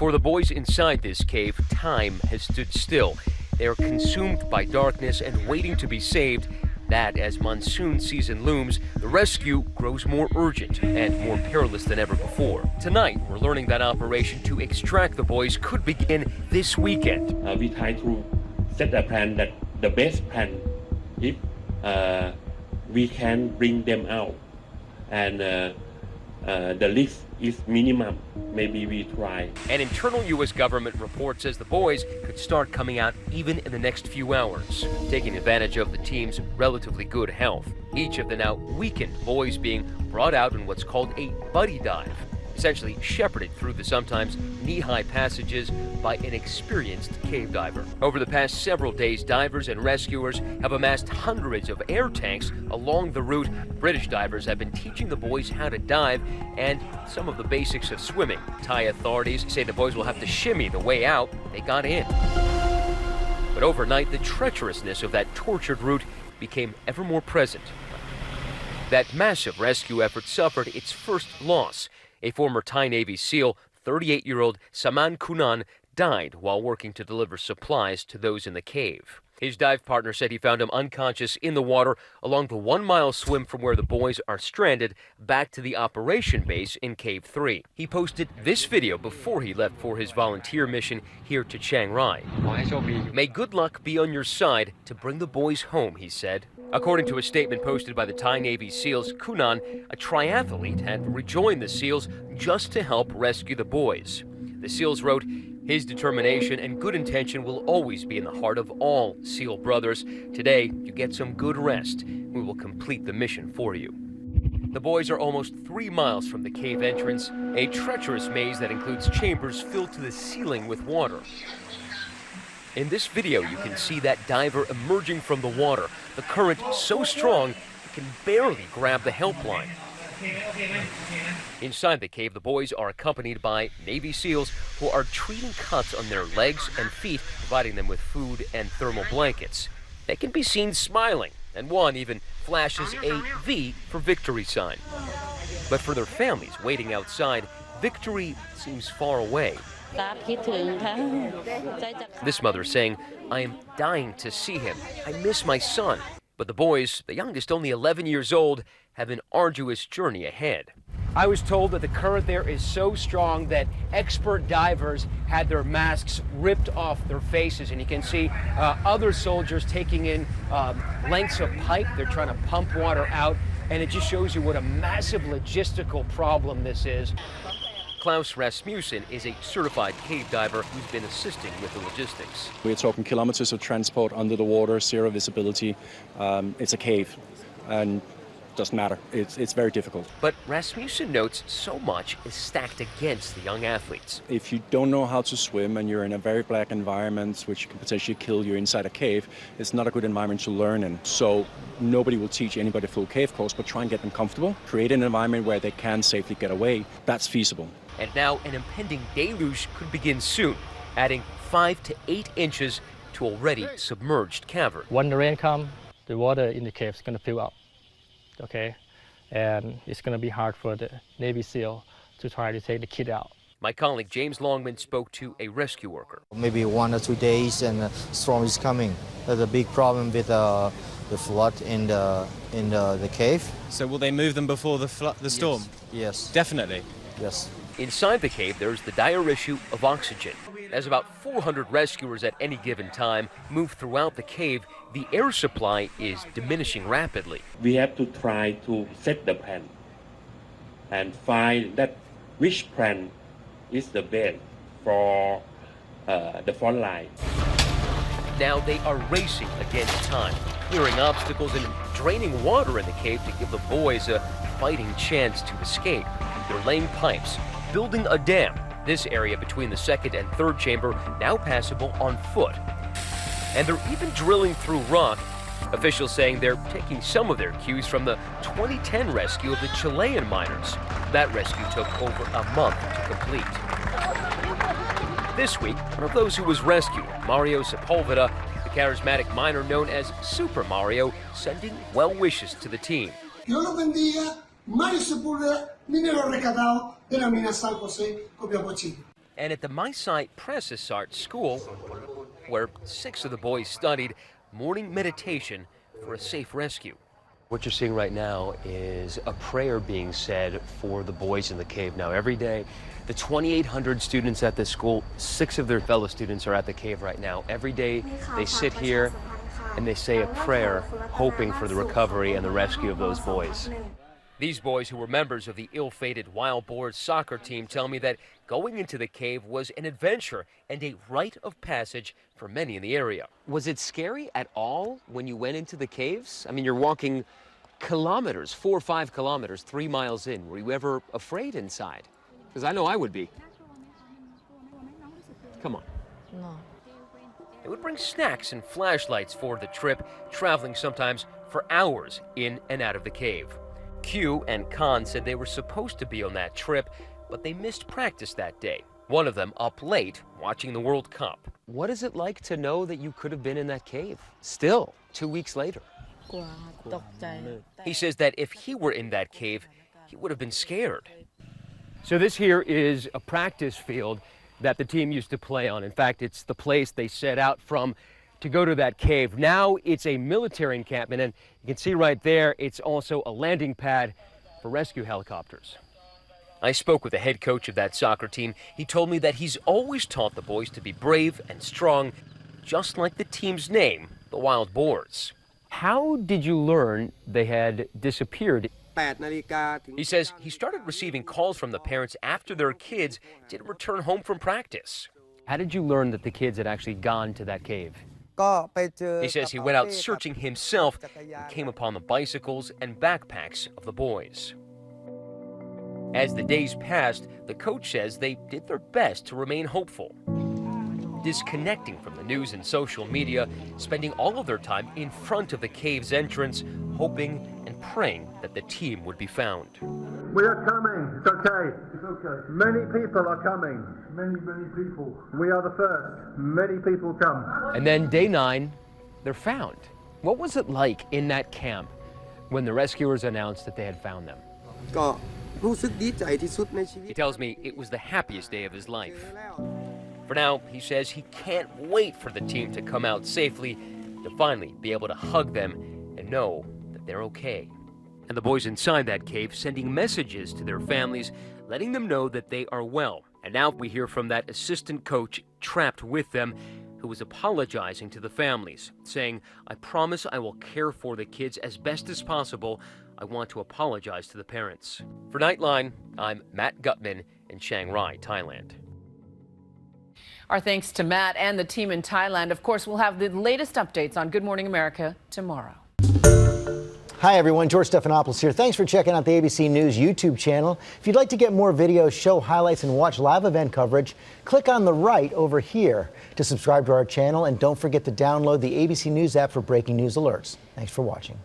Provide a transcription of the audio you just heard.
For the boys inside this cave, time has stood still. They are consumed by darkness and waiting to be saved. That, as monsoon season looms, the rescue grows more urgent and more perilous than ever before. Tonight, we're learning that operation to extract the boys could begin this weekend. We try to set a plan that the best plan if we can bring them out and the risk is minimum. Maybe we try. An internal U.S. government report says the boys could start coming out even in the next few hours, taking advantage of the team's relatively good health. Each of the now weakened boys being brought out in what's called a buddy dive, essentially shepherded through the sometimes knee-high passages by an experienced cave diver. Over the past several days, divers and rescuers have amassed hundreds of air tanks along the route. British divers have been teaching the boys how to dive and some of the basics of swimming. Thai authorities say the boys will have to shimmy the way out they got in. But overnight, the treacherousness of that tortured route became ever more present. That massive rescue effort suffered its first loss. A former Thai Navy SEAL, 38-year-old Queu and Kaan, died while working to deliver supplies to those in the cave. His dive partner said he found him unconscious in the water along the 1-mile swim from where the boys are stranded back to the operation base in Cave 3. He posted this video before he left for his volunteer mission here to Chiang Rai. May good luck be on your side to bring the boys home, he said. According to a statement posted by the Thai Navy SEALs, Kaan, a triathlete, had rejoined the SEALs just to help rescue the boys. The SEALs wrote, "His determination and good intention will always be in the heart of all SEAL brothers. Today, you get some good rest. We will complete the mission for you." The boys are almost 3 miles from the cave entrance, a treacherous maze that includes chambers filled to the ceiling with water. In this video, you can see that diver emerging from the water, the current so strong it can barely grab the helpline. Inside the cave, the boys are accompanied by Navy SEALs who are treating cuts on their legs and feet, providing them with food and thermal blankets. They can be seen smiling, and one even flashes a V for victory sign. But for their families waiting outside, victory seems far away. This mother saying, "I am dying to see him. I miss my son." But the boys, the youngest only 11 years old, have an arduous journey ahead. I was told that the current there is so strong that expert divers had their masks ripped off their faces, and you can see other soldiers taking in lengths of pipe. They're trying to pump water out, and it just shows you what a massive logistical problem this is. Klaus Rasmussen is a certified cave diver who's been assisting with the logistics. We're talking kilometers of transport under the water, zero visibility. It's a cave, and doesn't matter. It's very difficult. But Rasmussen notes so much is stacked against the young athletes. If you don't know how to swim and you're in a very black environment, which can potentially kill you inside a cave, it's not a good environment to learn in. So nobody will teach anybody a full cave course, but try and get them comfortable, create an environment where they can safely get away. That's feasible. And now an impending deluge could begin soon, adding 5 to 8 inches to already submerged cavern. When the rain comes, the water in the cave is going to fill up, okay? And it's going to be hard for the Navy SEAL to try to take the kid out. My colleague James Longman spoke to a rescue worker. Maybe 1 or 2 days and a storm is coming. There's a big problem with the flood in the cave. So will they move them before the storm? Yes. Definitely. Yes. Inside the cave, there's the dire issue of oxygen. As about 400 rescuers at any given time move throughout the cave, the air supply is diminishing rapidly. We have to try to set the plan and find that which plan is the best for the front line. Now they are racing against time, clearing obstacles and draining water in the cave to give the boys a fighting chance to escape. They're laying pipes, building a dam. This area between the second and third chamber now passable on foot. And they're even drilling through rock. Officials saying they're taking some of their cues from the 2010 rescue of the Chilean miners. That rescue took over a month to complete. This week, one of those who was rescued, Mario Sepulveda, the charismatic miner known as Super Mario, sending well wishes to the team. Dios los bendiga. Mario Sepúlveda, minero rescatado de la mina San José, Copiapó, Chile. And at the Maisai Precious Art School, where 6 of the boys studied, morning meditation for a safe rescue. What you're seeing right now is a prayer being said for the boys in the cave. Now, every day, the 2,800 students at this school, 6 of their fellow students are at the cave right now. Every day, they sit here and they say a prayer, hoping for the recovery and the rescue of those boys. These boys, who were members of the ill-fated Wild Boars soccer team, tell me that going into the cave was an adventure and a rite of passage for many in the area. Was it scary at all when you went into the caves? I mean, you're walking kilometers, 4 or 5 kilometers, 3 miles in. Were you ever afraid inside? Because I know I would be. Come on. No. They would bring snacks and flashlights for the trip, traveling sometimes for hours in and out of the cave. Queu and Kaan said they were supposed to be on that trip, but they missed practice that day. One of them up late watching the World Cup. What is it like to know that you could have been in that cave? Still, 2 weeks later. He says that if he were in that cave, he would have been scared. So this here is a practice field that the team used to play on. In fact, it's the place they set out from to go to that cave. Now it's a military encampment, and you can see right there, it's also a landing pad for rescue helicopters. I spoke with the head coach of that soccer team. He told me that he's always taught the boys to be brave and strong, just like the team's name, the Wild Boars. How did you learn they had disappeared? He says he started receiving calls from the parents after their kids didn't return home from practice. How did you learn that the kids had actually gone to that cave? He says he went out searching himself and came upon the bicycles and backpacks of the boys. As the days passed, the coach says they did their best to remain hopeful, disconnecting from the news and social media, spending all of their time in front of the cave's entrance, hoping and praying that the team would be found. We are coming. It's okay. It's okay. Many people are coming. Many people. We are the first. Many people come. And then day 9, they're found. What was it like in that camp when the rescuers announced that they had found them? He tells me it was the happiest day of his life. For now, he says he can't wait for the team to come out safely, to finally be able to hug them and know that they're okay. And the boys inside that cave sending messages to their families, letting them know that they are well. And now we hear from that assistant coach trapped with them, who was apologizing to the families, saying, "I promise I will care for the kids as best as possible. I want to apologize to the parents." For Nightline, I'm Matt Gutman in Chiang Rai, Thailand. Our thanks to Matt and the team in Thailand. Of course, we'll have the latest updates on Good Morning America tomorrow. Hi everyone, George Stephanopoulos here. Thanks for checking out the ABC News YouTube channel. If you'd like to get more videos, show highlights, and watch live event coverage, click on the right over here to subscribe to our channel, and don't forget to download the ABC News app for breaking news alerts. Thanks for watching.